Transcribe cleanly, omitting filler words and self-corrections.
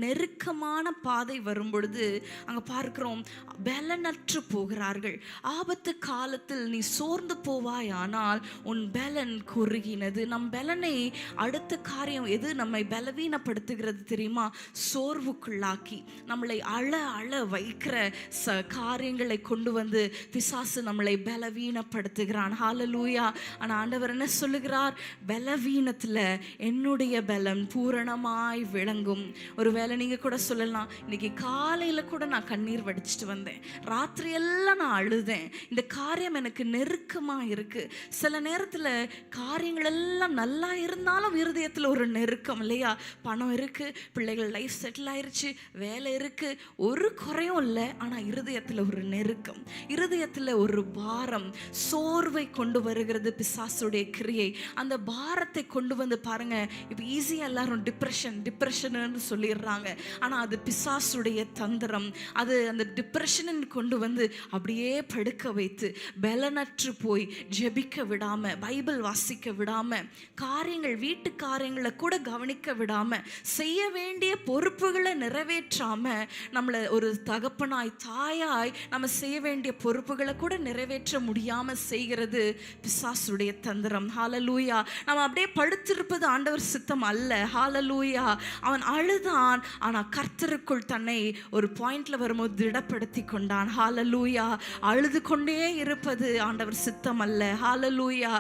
நெருக்கமான பாதை வரும் பொழுது அங்க பார்க்கிறோம், பலனற்று போகிறார்கள். ஆபத்து காலத்தில் நீ சோர்ந்து போவாய், ஆனால் உன் பலன் குறுகினது. நம் பலனை அடுத்த காரியம் எது நம்மை பலவீனப்படுத்துகிறது தெரியுமா? சோர்வுக்குள்ளாக்கி நம்மளை அழ அழ வைக்கிற காரியங்களை கொண்டு வந்து பிசாசு நம்மளை பலவீனப்படுத்துகிறான். ஹல்லேலூயா. ஆனா ஆண்டவர் என்ன சொல்லுகிறார்? பலவீனத்துல என்னுடைய பலம் பூரணமாய் விளங்கும். ஒருவேளை நீங்க கூட சொல்லலாம், இன்னைக்கு காலையில கூட நான் கண்ணீர் வடிச்சிட்டு வந்தேன், ராத்திரி எல்லாம் நான் அழுதேன், இந்த காரியம் எனக்கு நெருக்கமா இருக்கு. சில நேரத்துல காரியங்கள் எல்லாம் நல்லா இருந்தாலும் இருதயத்துல ஒரு நெருக்கம் இல்லையா? பணம் இருக்கு, பிள்ளைகள் லைஃப் செட்டில் ஆயிருச்சு, வேலை இருக்கு, ஒரு குறையும் இல்லை, ஆனா இருதயத்துல ஒரு நெருக்கம், இருதயத்துல ஒரு பாரம், சோர்வை கொண்டு வருகிறது பிசாசுடைய கிரியை. அந்த பாரத்தை கொண்டு வந்து பாருங்க, இப்போ ஈஸியா எல்லாரும் டிப்ரெஷன் சொல்லிடுறாங்க. ஆனா அது பிசாசுடைய தந்திரம். அது அந்த டிப்ரெஷன் கொண்டு வந்து அப்படியே படுக்க வைத்து பலனற்று போய் ஜெபிக்க விடாம, பைபிள் வாசிக்க விடாம, காரியங்கள் வீட்டு காரியங்களை கூட கவனிக்க விடாம, செய்ய வேண்டிய பொறுப்புகளை நிறைவேற்றாம, நம்மளை ஒரு தகப்பனாய் தாயாய் நம்ம செய்ய வேண்டிய பொறுப்புகளை கூட நிறைவேற்ற முடியாம செய்கிறது பிசாசுடைய தந்திரம். ஹல்லேலூயா. நம்ம அப்படியே படுத்திருப்பது ஆண்டவர் சித்தம் அல்ல. ஹல்லேலூயா. அவன் அழுதான், ஆனா கர்த்தருக்குள் தன்னை ஒரு பாயிண்ட்ல வரும்போது திடப்படுத்தி கொண்டான். ஹல்லேலூயா. அழுது கொண்டே இருப்பது ஆண்டவர் சித்தம் அல்ல. ஹல்லேலூயா.